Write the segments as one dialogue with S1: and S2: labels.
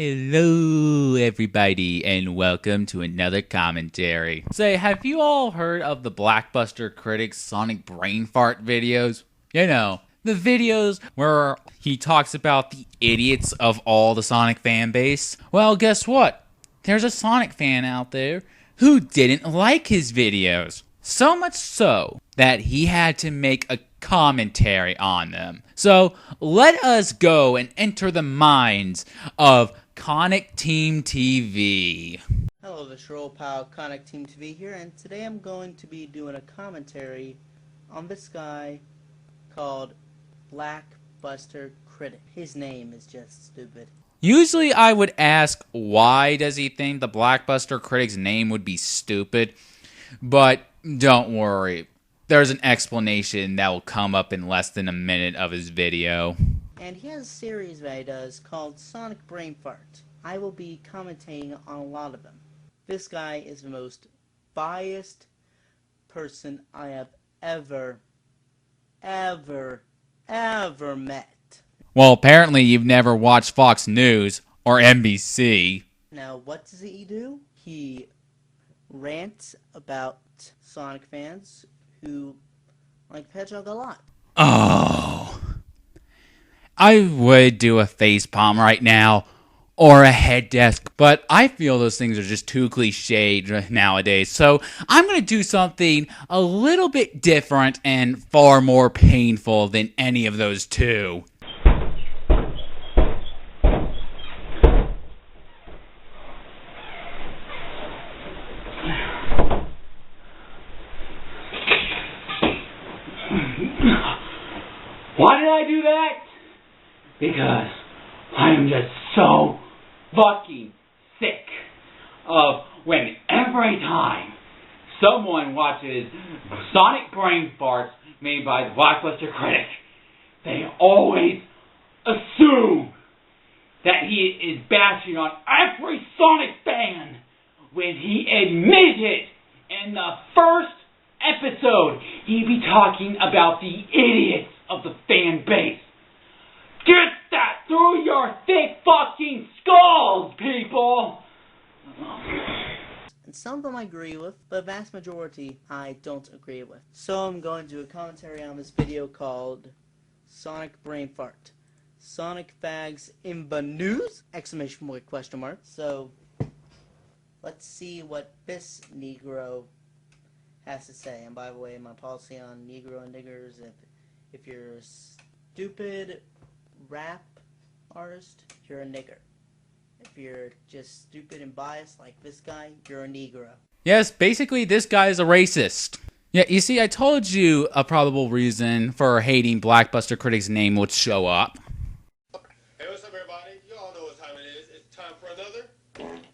S1: Hello everybody and welcome to another commentary. Say, have you all heard of the Blockbuster Critic's Sonic brain fart videos? You know, the videos where he talks about the idiots of all the Sonic fan base. Well, guess what? There's a Sonic fan out there who didn't like his videos. So much so that he had to make a commentary on them. So let us go and enter the minds of ConicteamTV.
S2: Hello, this is your old pal ConicteamTV here, and today I'm going to be doing a commentary on this guy called Blockbuster Critic. His name is just stupid.
S1: Usually I would ask, why does he think the Blockbuster Critic's name would be stupid? But don't worry, there's an explanation that will come up in less than a minute of his video.
S2: And he has a series that he does called Sonic Brain Fart. I will be commentating on a lot of them. This guy is the most biased person I have ever met.
S1: Well, apparently you've never watched Fox News or NBC.
S2: Now, what does he do? He rants about Sonic fans who like Hedgehog a lot.
S1: Oh. I would do a facepalm right now, or a head desk, but I feel those things are just too cliched nowadays, so I'm going to do something a little bit different and far more painful than any of those two.
S3: Why did I do that? Because I am just so fucking sick of when every time someone watches Sonic brain farts made by the Blockbuster Critic, they always assume that he is bashing on every Sonic fan when he admitted in the first episode he'd be talking about the idiots of the fan base. Get that through your thick fucking skulls, people!
S2: And some of them I agree with, but the vast majority I don't agree with. So I'm going to do a commentary on this video called Sonic Brain Fart. Sonic fags in the news? Exclamation point, question mark. So, let's see what this Negro has to say. And by the way, my policy on Negro and niggers, if you're a stupid rap artist, you're a nigger. If you're just stupid and biased like this guy, you're a Negro.
S1: Yes, basically this guy is a racist. Yeah, you see, I told you a probable reason for hating Blockbuster Critic's name would show up.
S4: Hey, what's up, everybody? You all know what time it is. It's time for another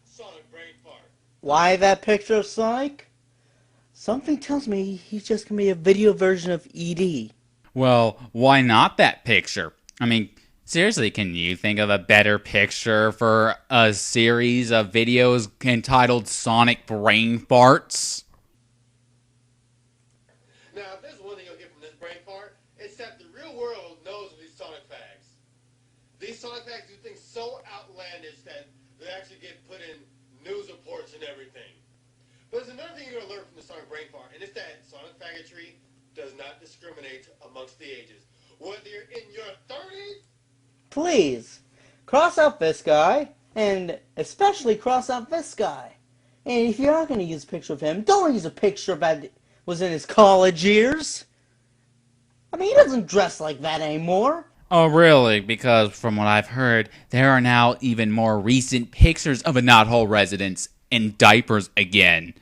S4: Sonic Brain Fart.
S2: Why that picture of Sonic? Something tells me he's just going to be a video version of ED.
S1: Well, why not that picture? I mean, seriously, can you think of a better picture for a series of videos entitled Sonic Brain Farts?
S4: Now, if there's one thing you'll get from this brain fart, it's that the real world knows of these Sonic fags. These Sonic fags do things so outlandish that they actually get put in news reports and everything. But there's another thing you're going to learn from the Sonic Brain Fart, and it's that Sonic faggotry does not discriminate amongst the ages. Whether you're in your 30s...
S2: Please, cross out this guy, and especially cross out this guy. And if you are going to use a picture of him, don't use a picture that was in his college years. I mean, he doesn't dress like that anymore.
S1: Oh, really? Because from what I've heard, there are now even more recent pictures of a knothole residents in diapers again.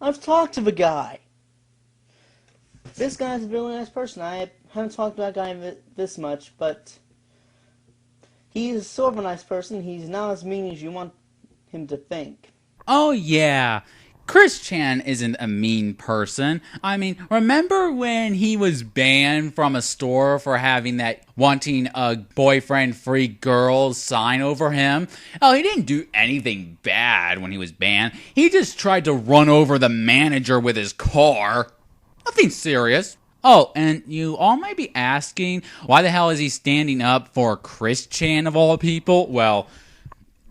S2: I've talked to the guy. This guy's a really nice person. I haven't talked to that guy this much, but he's sort of a nice person. He's not as mean as you want him to think.
S1: Oh, yeah. Chris Chan isn't a mean person. I mean, remember when he was banned from a store for having that wanting a boyfriend-free girl sign over him? Oh, he didn't do anything bad when he was banned. He just tried to run over the manager with his car. Nothing serious. Oh, and you all might be asking, why the hell is he standing up for Chris Chan of all people? Well,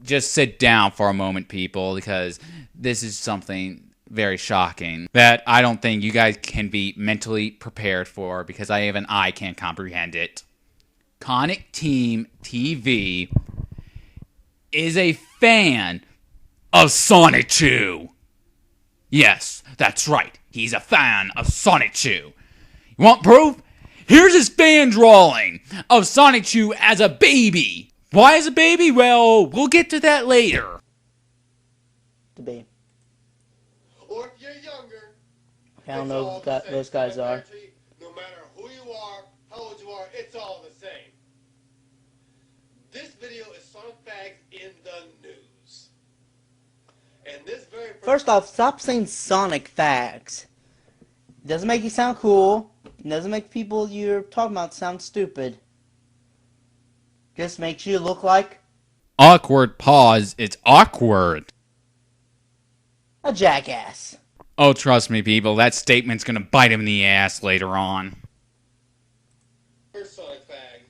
S1: just sit down for a moment, people, because this is something very shocking that I don't think you guys can be mentally prepared for, because even I can't comprehend it. ConicteamTV is a fan of Sonic 2. Yes, that's right. He's a fan of Sonic 2. You want proof? Here's his fan drawing of Sonic 2 as a baby. Why as a baby? Well, we'll get to that later.
S2: To be.
S4: Or if you're younger,
S2: I don't know who those guys are.
S4: No matter who you are, how old you are, it's all the same. This video is Sonic Fags in the news. And this very
S2: First off, stop saying Sonic Fags. It doesn't make you sound cool. It doesn't make people you're talking about sound stupid. Just makes you look like
S1: Awkward pause. It's awkward.
S2: a jackass.
S1: Oh, trust me, people. That statement's gonna bite him in the ass later on.
S4: first Sonic Fag,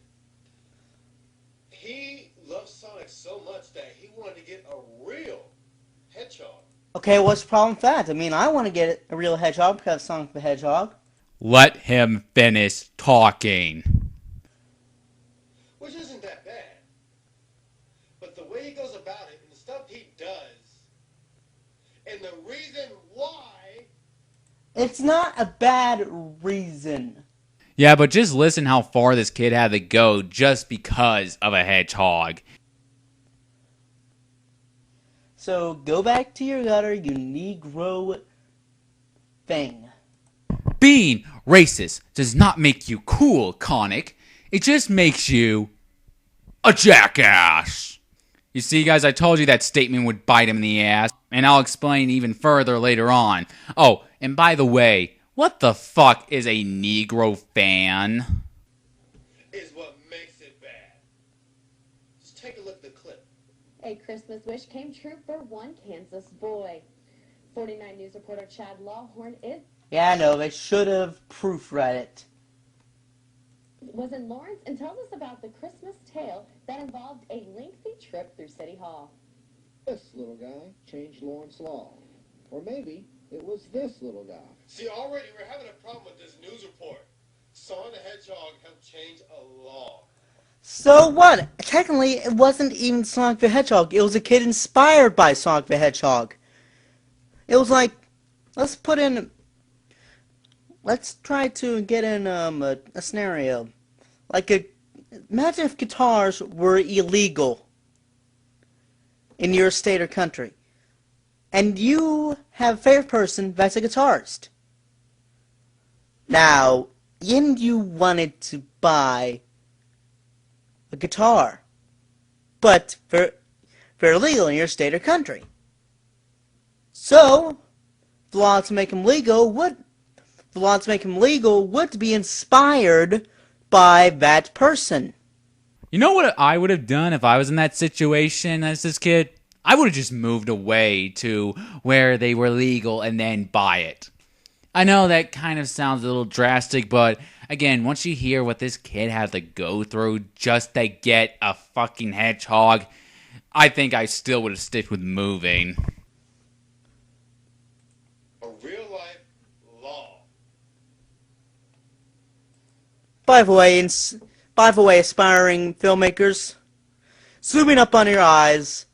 S4: he loves Sonic so much that he wanted to get a real hedgehog.
S2: Okay, what's the problem with that? I mean, I want to get a real hedgehog because of Sonic the Hedgehog.
S1: Let him finish talking.
S4: Which isn't that bad. But the way he goes about it and the stuff he does, and the reason why.
S2: It's not a bad reason.
S1: Yeah, but just listen how far this kid had to go just because of a hedgehog.
S2: So go back to your gutter, you Negro thing.
S1: Being racist does not make you cool, Conic. It just makes you a jackass. You see, guys, I told you that statement would bite him in the ass, and I'll explain even further later on. Oh, and by the way, what the fuck is a Negro fan?
S4: Is what makes it bad. Just take a look at the clip.
S5: A Christmas wish came true for one Kansas boy. 49 News reporter Chad Lawhorn
S2: Yeah, I know, they should have proofread it.
S5: was in Lawrence and tells us about the Christmas tale that involved a lengthy trip through City Hall.
S6: This little guy changed Lawrence law. Or maybe it was this little guy.
S4: See, already we're having a problem with this news report. Sonic the Hedgehog helped change a law.
S2: So what? Technically, it wasn't even Sonic the Hedgehog. It was a kid inspired by Sonic the Hedgehog. It was like, let's try to get in a scenario. Like, imagine if guitars were illegal in your state or country. And you have a favorite person that's a guitarist. Now, you wanted to buy a guitar, but they're illegal in your state or country. So, the law to make them legal would be inspired by that person.
S1: You know what I would have done if I was in that situation as this kid? I would have just moved away to where they were legal and then buy it. I know that kind of sounds a little drastic, but again, once you hear what this kid had to go through just to get a fucking hedgehog, I think I still would have sticked with moving.
S4: A real-life law.
S2: By the way, aspiring filmmakers, zooming up on your eyes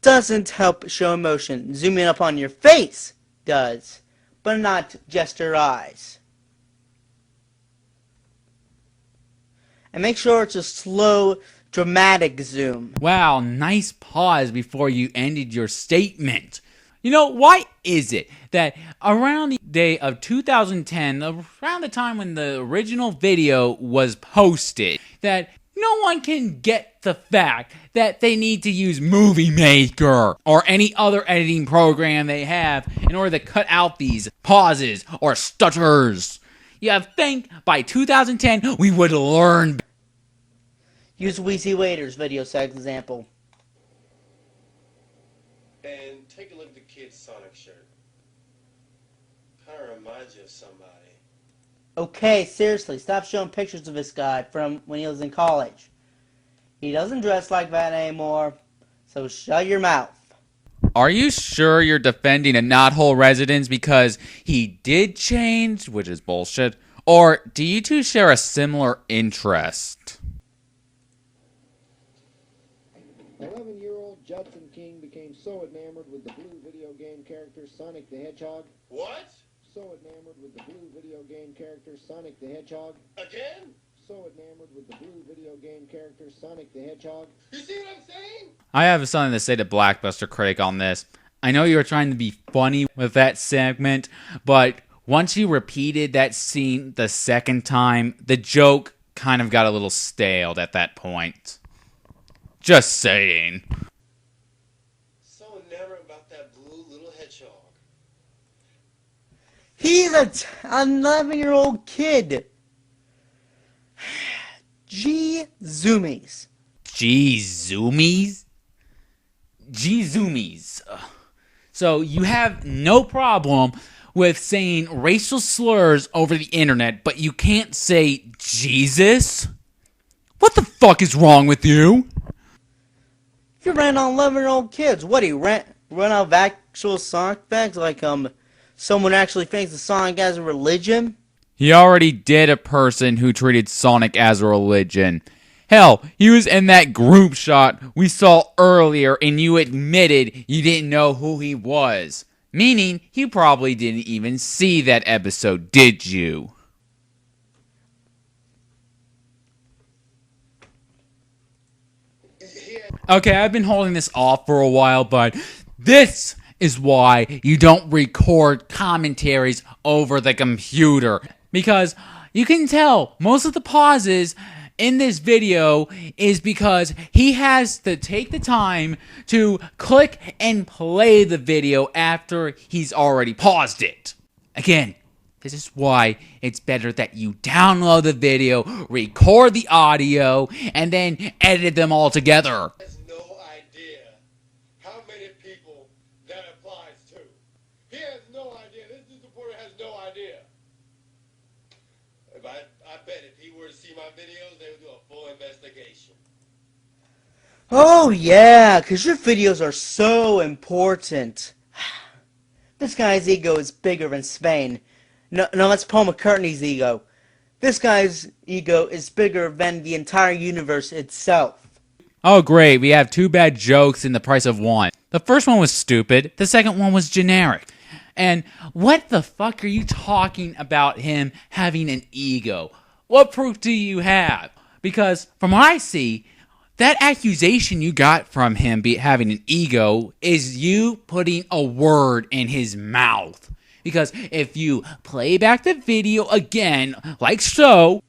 S2: doesn't help show emotion. Zooming up on your face does, but not just your eyes. And make sure it's a slow, dramatic zoom.
S1: Wow, nice pause before you ended your statement. You know, why is it that around the day of 2010, around the time when the original video was posted, that no one can get the fact that they need to use Movie Maker or any other editing program they have in order to cut out these pauses or stutters? You think by 2010 we would learn?
S2: Use Wheezy Waiter's video as an example.
S4: And take a look at the kid's Sonic shirt. Kind of reminds you of somebody.
S2: Okay, seriously, stop showing pictures of this guy from when he was in college. He doesn't dress like that anymore. So shut your mouth.
S1: Are you sure you're defending a knothole resident because he did change, which is bullshit? Or do you two share a similar interest?
S6: 11-year-old Judson King became so enamored with the blue video game character Sonic the Hedgehog.
S4: What?
S6: So enamored with the blue video game character Sonic the Hedgehog.
S4: Again?
S6: So enamored with the blue video game character Sonic the Hedgehog.
S4: You see what I'm saying?
S1: I have something to say to Blackbuster Critic on this. I know you were trying to be funny with that segment, but once you repeated that scene the second time, the joke kind of got a little staled at that point. Just saying.
S4: So enamored about that blue little hedgehog.
S2: He's an 11-year-old kid. G-zoomies.
S1: G-zoomies? G-zoomies. So you have no problem with saying racial slurs over the internet, but you can't say Jesus? What the fuck is wrong with you?
S2: You ran on 11-year-old kids. What, he run out of actual Sonic facts? Like, someone actually thinks the Sonic as a religion?
S1: He already did a person who treated Sonic as a religion. Hell, he was in that group shot we saw earlier and you admitted you didn't know who he was. Meaning, you probably didn't even see that episode, did you? Okay, I've been holding this off for a while, but this is why you don't record commentaries over the computer. Because you can tell most of the pauses in this video is because he has to take the time to click and play the video after he's already paused it. Again, this is why it's better that you download the video, record the audio, and then edit them all together.
S4: Has no idea how many people that applies to. He has no idea. This news reporter has no idea. I bet if he were to see my videos, they would do a full investigation.
S2: Oh, yeah, because your videos are so important. This guy's ego is bigger than Spain. No, that's Paul McCartney's ego. This guy's ego is bigger than the entire universe itself.
S1: Oh great, we have two bad jokes in the price of one. The first one was stupid, the second one was generic. And what the fuck are you talking about him having an ego? What proof do you have? Because from what I see, that accusation you got from him having an ego is you putting a word in his mouth. Because if you play back the video again, like so...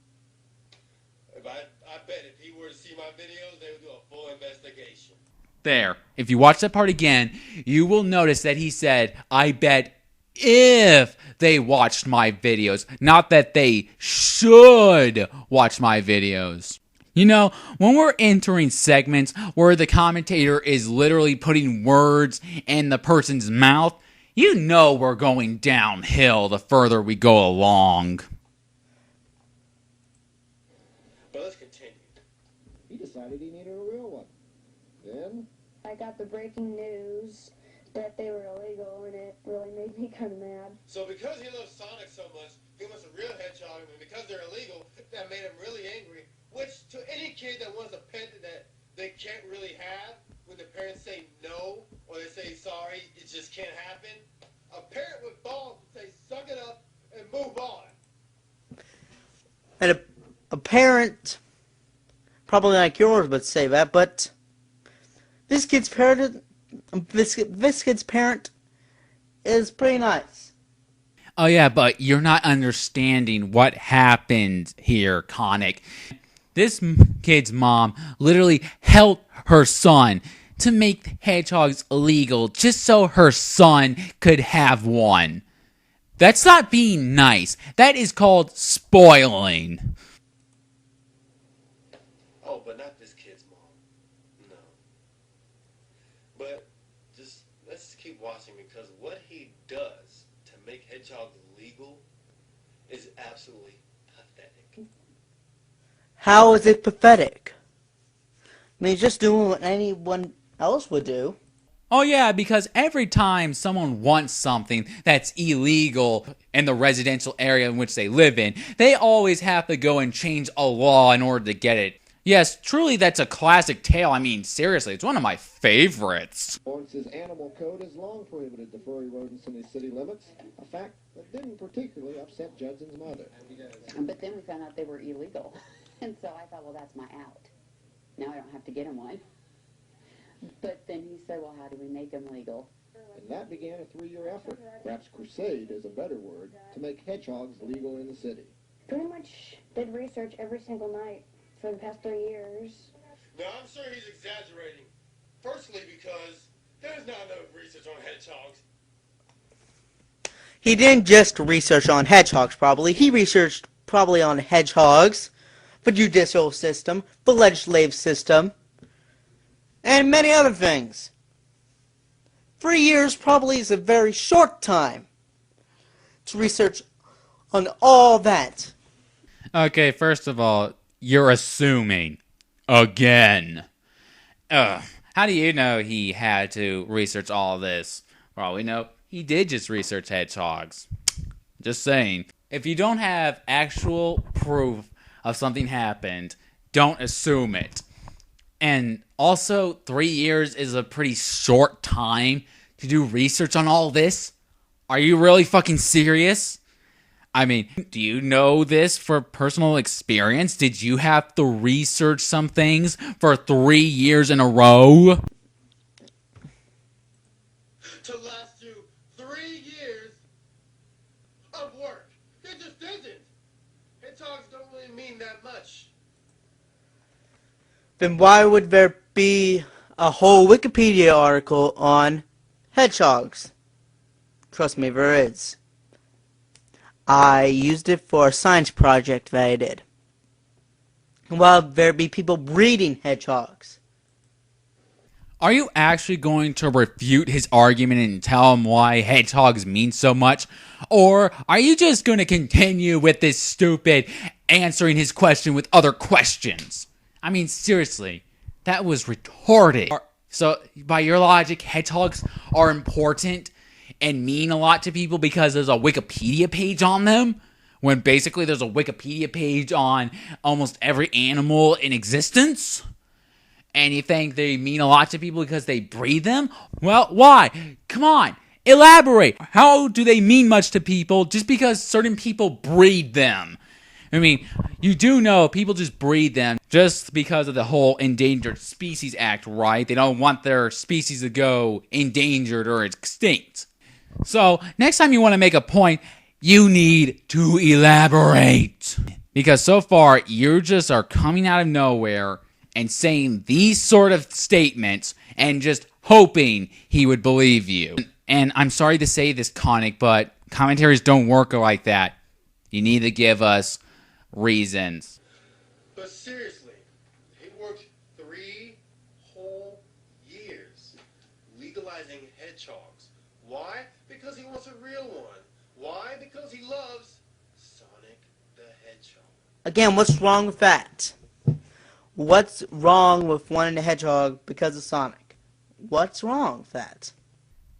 S4: I bet if he were to see my videos, they would do a full investigation.
S1: There. If you watch that part again, you will notice that he said, I bet if they watched my videos, not that they should watch my videos. You know, when we're entering segments where the commentator is literally putting words in the person's mouth, you know we're going downhill the further we go along.
S4: But let's continue.
S6: He decided he needed a real one. Then,
S5: I got the breaking news that they were illegal, and it really made me kind of mad.
S4: So because he loves Sonic so much, he wants a real hedgehog, and because they're illegal, that made him really angry. Which, to any kid that wants a pet that they can't really have, when the parents say no, or they say sorry, it just can't happen, a parent with balls would say, suck it up and move on.
S2: And a parent, probably like yours, would say that, but this kid's parent is pretty nice.
S1: Oh yeah, but you're not understanding what happened here, Conic. This kid's mom literally helped her son to make hedgehogs illegal just so her son could have one. That's not being nice. That is called spoiling.
S4: Oh, but not this kid's mom. No. But let's just keep watching, because what he does to make hedgehogs legal is absolutely pathetic.
S2: How is it pathetic? I mean, he's just doing what anyone else would do.
S1: Oh yeah, because every time someone wants something that's illegal in the residential area in which they live in, they always have to go and change a law in order to get it. Yes, truly that's a classic tale. I mean, seriously, it's one of my favorites.
S6: Lawrence's animal code has long prohibited the furry rodents in his city limits, a fact that didn't particularly upset Judson's mother.
S5: But then we found out they were illegal. And so I thought, well, that's my out. Now I don't have to get him one. But then he said, well, how do we make them legal?
S6: And that began a 3-year effort, perhaps crusade is a better word, to make hedgehogs legal in the city.
S7: Pretty much did research every single night for the past 3 years.
S4: Now, I'm sure he's exaggerating. Firstly, because there's not enough research on hedgehogs.
S2: He didn't just research on hedgehogs, probably. He researched probably on hedgehogs, the judicial system, the legislative system, and many other things. 3 years probably is a very short time to research on all that.
S1: Okay, first of all, you're assuming. Again. Ugh. How do you know he had to research all this? For all we know, he did just research hedgehogs. Just saying. If you don't have actual proof of something happened, don't assume it. And also, 3 years is a pretty short time to do research on all this. Are you really fucking serious? I mean, do you know this for personal experience? Did you have to research some things for 3 years in a row?
S4: To last you 3 years of work. It just isn't. Hedgehogs don't really mean that much.
S2: Then why would there be a whole Wikipedia article on hedgehogs? Trust me, there is. I used it for a science project that I did. While there be people breeding hedgehogs.
S1: Are you actually going to refute his argument and tell him why hedgehogs mean so much? Or are you just going to continue with this stupid answering his question with other questions? I mean, seriously, that was retarded. So, by your logic, hedgehogs are important and mean a lot to people because there's a Wikipedia page on them? When basically there's a Wikipedia page on almost every animal in existence? And you think they mean a lot to people because they breed them? Well, why? Come on, elaborate. How do they mean much to people just because certain people breed them? I mean, you do know people just breed them just because of the whole Endangered Species Act, right? They don't want their species to go endangered or extinct. So, next time you want to make a point, you need to elaborate. Because so far, you just are coming out of nowhere and saying these sort of statements and just hoping he would believe you. And I'm sorry to say this, Conic, but commentaries don't work like that. You need to give us reasons.
S4: But seriously, he worked 3 whole years legalizing hedgehogs. Why? Because he wants a real one. Why? Because he loves Sonic the Hedgehog.
S2: Again, what's wrong with that? What's wrong with wanting a hedgehog because of Sonic? What's wrong with that?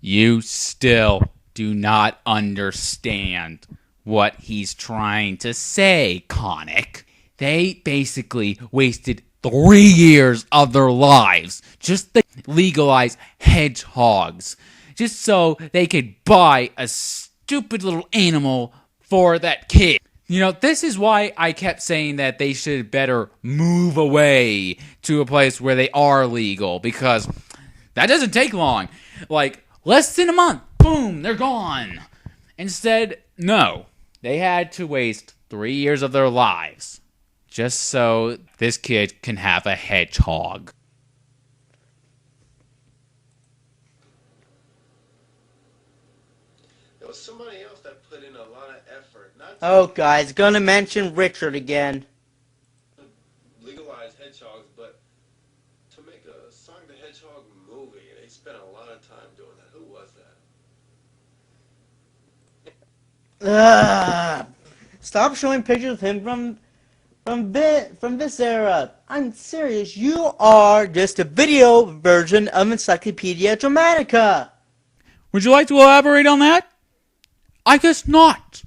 S1: You still do not understand what he's trying to say, Conic. They basically wasted 3 years of their lives just to legalize hedgehogs, just so they could buy a stupid little animal for that kid. You know, this is why I kept saying that they should better move away to a place where they are legal, because that doesn't take long. Like, less than a month, boom, they're gone. Instead, no. They had to waste 3 years of their lives just so this kid can have a hedgehog.
S4: There was somebody else that put in a lot of effort. Not to
S2: Oh, guys, gonna mention Richard again.
S4: legalize hedgehogs, but to make a Sonic the Hedgehog movie. They spent a lot of time doing that. Who was that?
S2: Stop showing pictures of him from From this era, I'm serious, you are just a video version of Encyclopedia Dramatica.
S1: Would you like to elaborate on that? I guess not.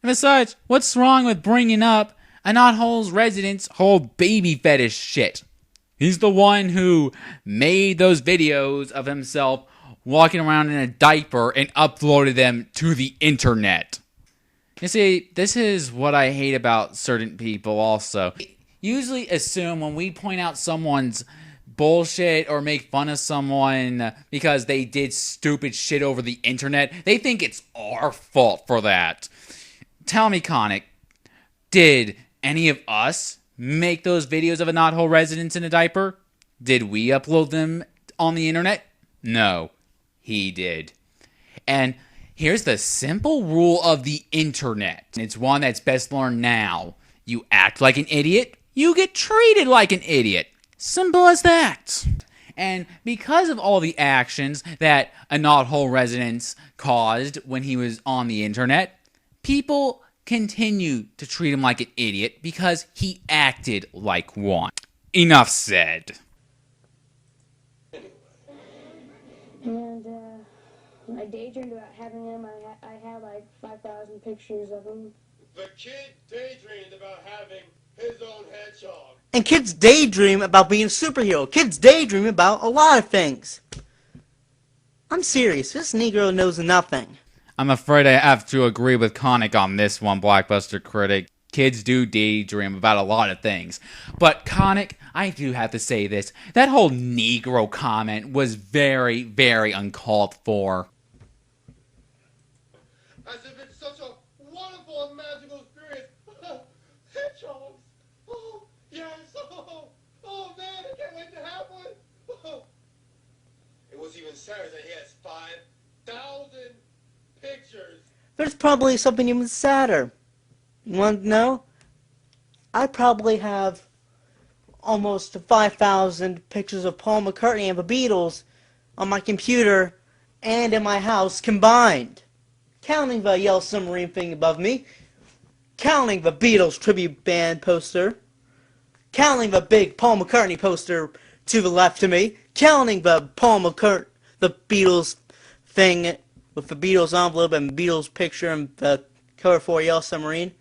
S1: And besides, what's wrong with bringing up a Knothole's resident's whole baby fetish shit? He's the one who made those videos of himself walking around in a diaper and uploaded them to the internet. You see, this is what I hate about certain people also. Usually assume when we point out someone's bullshit or make fun of someone because they did stupid shit over the internet, they think it's our fault for that. Tell me, Conic, did any of us make those videos of a knothole residence in a diaper? Did we upload them on the internet? No, he did. And here's the simple rule of the internet. It's one that's best learned now. You act like an idiot, you get treated like an idiot. Simple as that. And because of all the actions that a knothole resident caused when he was on the internet, people continue to treat him like an idiot because he acted like one. Enough said.
S7: And I daydreamed about having him. I had like 5,000 pictures of him.
S4: The kid daydreamed about having his own hedgehog.
S2: And kids daydream about being a superhero. Kids daydream about a lot of things. I'm serious, this Negro knows nothing.
S1: I'm afraid I have to agree with Conic on this one, Blockbuster Critic. Kids do daydream about a lot of things. But Conic, I do have to say this. That whole Negro comment was very, very uncalled for.
S4: As if it's such a wonderful and magical experience. Hedgehogs. Oh, yes. Oh, man, I can't wait to have one. Oh. It was even sadder that he has 5,000 pictures.
S2: There's probably something even sadder. You want to know? I probably have almost 5,000 pictures of Paul McCartney and the Beatles on my computer and in my house combined. Counting the Yellow Submarine thing above me, counting the Beatles tribute band poster, counting the big Paul McCartney poster to the left of me, counting the the Beatles thing with the Beatles envelope and the Beatles picture and the cover for Yellow Submarine,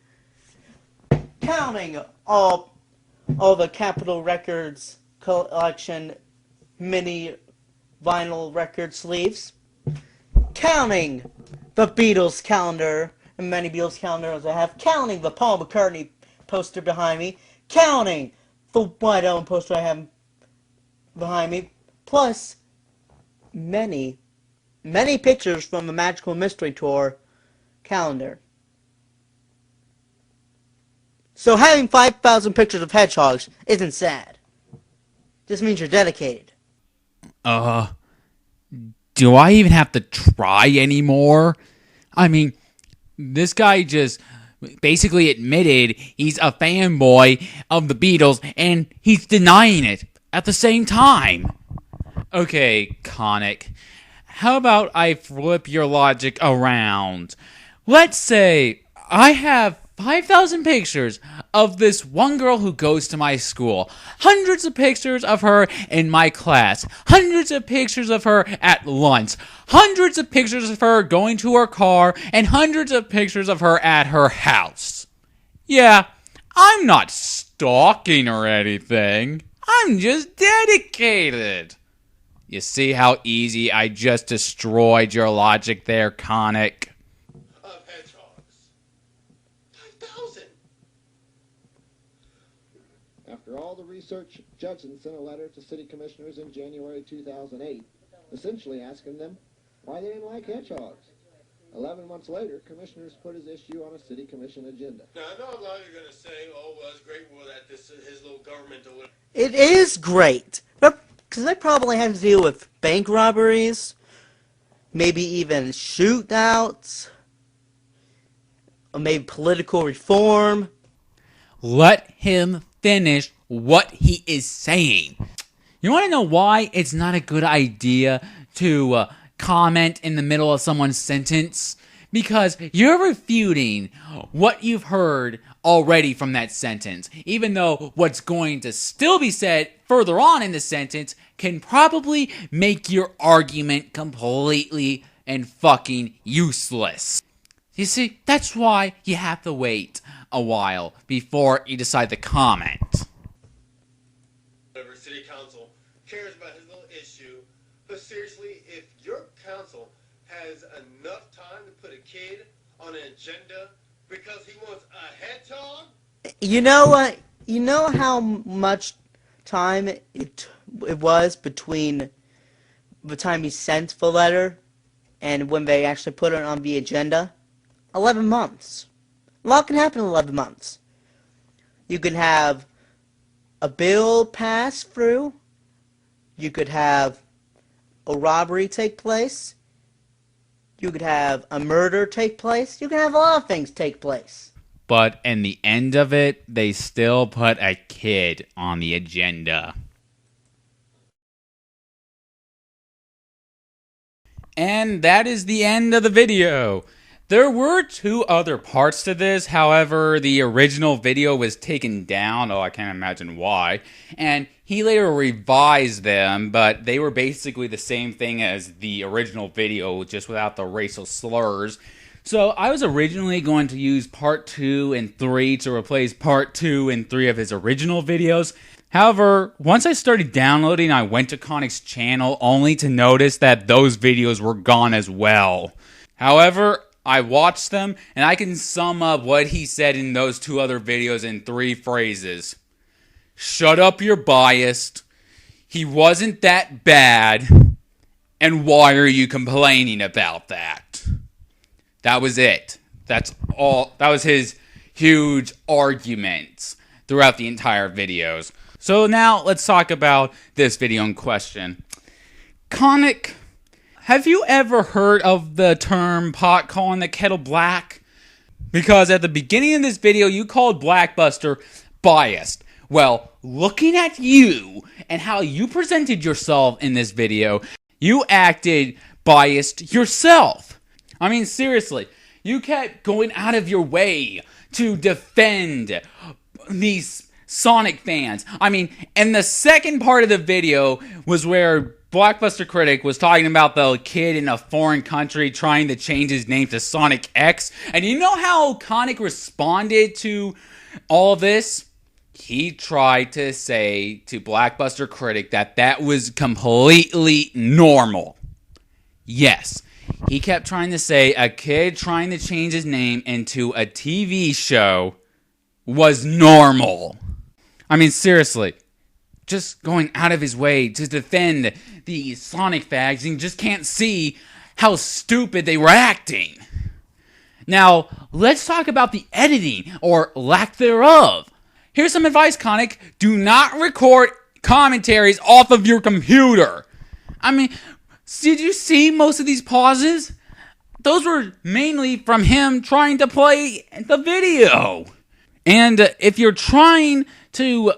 S2: counting all the Capitol Records collection mini vinyl record sleeves, counting the Beatles calendar and many Beatles calendars I have, counting the Paul McCartney poster behind me, counting the White Album poster I have behind me, plus many pictures from the Magical Mystery Tour calendar. So having 5,000 pictures of hedgehogs isn't sad. Just means you're dedicated.
S1: Do I even have to try anymore? I mean, this guy just basically admitted he's a fanboy of the Beatles, and he's denying it at the same time. Okay, Conic, how about I flip your logic around? Let's say I have 5,000 pictures of this one girl who goes to my school. Hundreds of pictures of her in my class. Hundreds of pictures of her at lunch. Hundreds of pictures of her going to her car. And hundreds of pictures of her at her house. Yeah, I'm not stalking or anything. I'm just dedicated. You see how easy I just destroyed your logic there, Conic?
S4: Of hedgehogs. 5,000.
S6: After all the research, Judson sent a letter to city commissioners in January 2008, essentially asking them why they didn't like hedgehogs. 11 months later, commissioners put his issue on a city commission agenda.
S4: Now, I know a lot of you are going to say, oh, well, it's great that his little government or whatever.
S2: It is great, because they probably have to deal with bank robberies, maybe even shootouts, or maybe political reform.
S1: Let him finish what he is saying. You want to know why it's not a good idea to comment in the middle of someone's sentence? Because you're refuting what you've heard already from that sentence, even though what's going to still be said further on in the sentence can probably make your argument completely and fucking useless. You see, that's why you have to wait a while before you decide to comment.
S4: Whatever city council cares about his little issue, but seriously, if your council has enough time to put a kid on an agenda because he wants a hedgehog?
S2: You know what? You know how much time it was between the time he sent the letter and when they actually put it on the agenda? 11 months. A lot can happen in 11 months. You can have a bill pass through. You could have a robbery take place. You could have a murder take place. You can have a lot of things take place.
S1: But in the end of it, they still put a kid on the agenda. And that is the end of the video. There were 2 other parts to this, however, the original video was taken down, I can't imagine why, and he later revised them, but they were basically the same thing as the original video, just without the racial slurs. So I was originally going to use part 2 and 3 to replace part 2 and 3 of his original videos. However, once I started downloading, I went to Conic's channel only to notice that those videos were gone as well. However, I watched them, and I can sum up what he said in those 2 other videos in 3 phrases. Shut up, you're biased. He wasn't that bad. And why are you complaining about that? That was it. That's all. That was his huge arguments throughout the entire videos. So now let's talk about this video in question. Conic, have you ever heard of the term pot calling the kettle black? Because at the beginning of this video, you called Blackbuster biased. Well, looking at you and how you presented yourself in this video, you acted biased yourself. I mean, seriously, you kept going out of your way to defend these Sonic fans. I mean, and the second part of the video was where Blockbuster Critic was talking about the kid in a foreign country trying to change his name to Sonic X. And you know how Conic responded to all of this? He tried to say to Blockbuster Critic that that was completely normal. Yes, he kept trying to say a kid trying to change his name into a TV show was normal. I mean, seriously, just going out of his way to defend the Sonic fags and just can't see how stupid they were acting. Now, let's talk about the editing, or lack thereof. Here's some advice, Conic. Do not record commentaries off of your computer. I mean, did you see most of these pauses? Those were mainly from him trying to play the video. And if you're trying to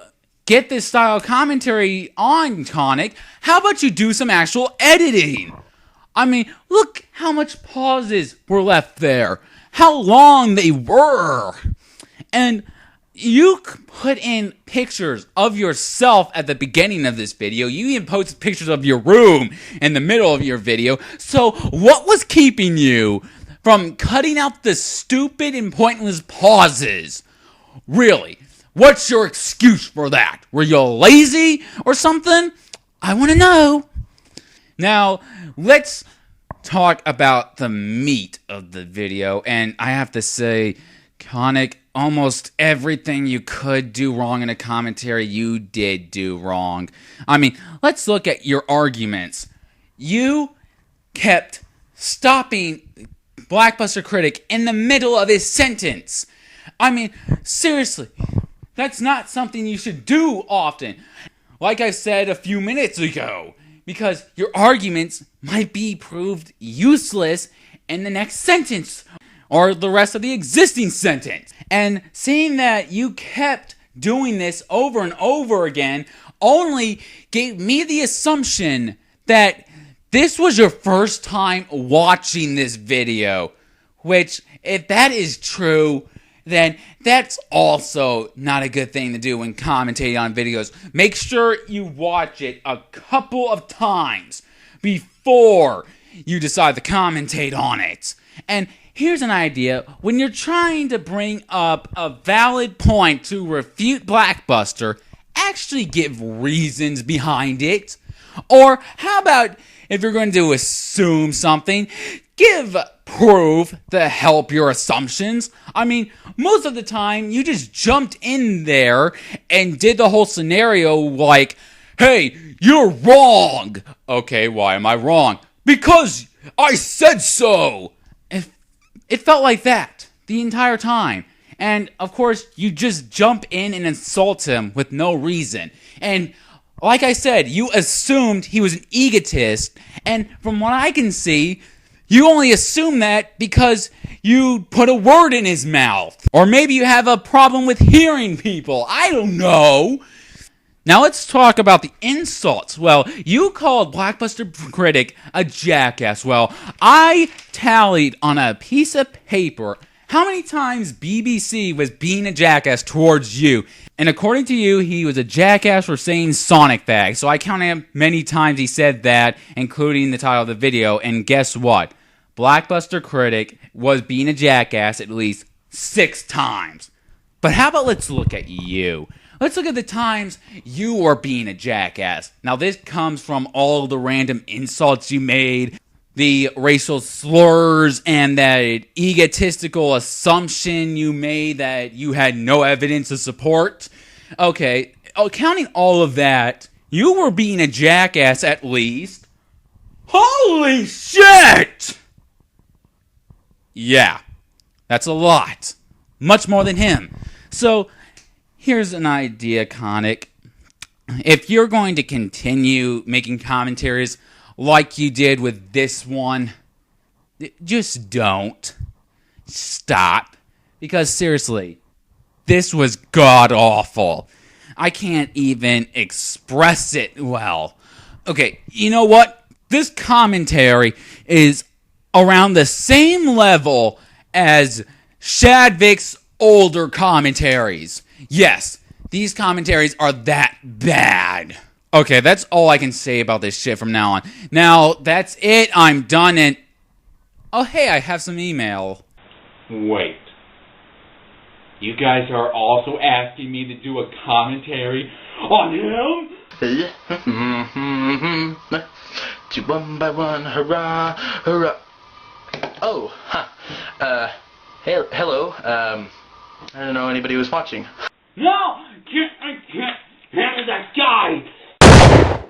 S1: get this style of commentary on Conic, how about you do some actual editing? I mean, look how much pauses were left there. How long they were. And you put in pictures of yourself at the beginning of this video. You even posted pictures of your room in the middle of your video. So what was keeping you from cutting out the stupid and pointless pauses? Really? What's your excuse for that? Were you lazy or something? I want to know. Now, let's talk about the meat of the video. And I have to say, Conic, almost everything you could do wrong in a commentary, you did do wrong. I mean, let's look at your arguments. You kept stopping Blockbuster Critic in the middle of his sentence. I mean, seriously, that's not something you should do often. Like I said a few minutes ago, because your arguments might be proved useless in the next sentence, or the rest of the existing sentence. And seeing that you kept doing this over and over again only gave me the assumption that this was your first time watching this video. Which, if that is true, then that's also not a good thing to do when commentating on videos. Make sure you watch it a couple of times before you decide to commentate on it. And here's an idea. When you're trying to bring up a valid point to refute Blackbuster, actually give reasons behind it. Or how about if you're going to assume something, give proof to help your assumptions. I mean, most of the time, you just jumped in there and did the whole scenario like, hey, you're wrong. Okay, why am I wrong? Because I said so. It felt like that the entire time. And, of course, you just jump in and insult him with no reason. And like I said, you assumed he was an egotist, and from what I can see, you only assume that because you put a word in his mouth. Or maybe you have a problem with hearing people. I don't know. Now let's talk about the insults. Well, you called Blackbuster Critic a jackass. Well, I tallied on a piece of paper how many times BBC was being a jackass towards you. And according to you, he was a jackass for saying Sonic Fag. So I counted how many times he said that, including the title of the video. And guess what? Blackbuster Critic was being a jackass at least 6 times. But how about let's look at you? Let's look at the times you were being a jackass. Now this comes from all the random insults you made, the racial slurs, and that egotistical assumption you made that you had no evidence to support. Okay, counting all of that, you were being a jackass at least. Holy shit! Yeah, that's a lot. Much more than him. So, here's an idea, Conic. If you're going to continue making commentaries like you did with this one, just don't. Stop. Because seriously, this was god-awful. I can't even express it well. Okay, you know what? This commentary is around the same level as Shadvik's older commentaries. Yes, these commentaries are that bad. Okay, that's all I can say about this shit from now on. Now, that's it. I'm done and... Oh, hey, I have some email.
S3: Wait. You guys are also asking me to do a commentary on him?
S8: To one by one, hurrah, hurrah. Oh, hello, I don't know anybody was watching.
S3: No! I can't.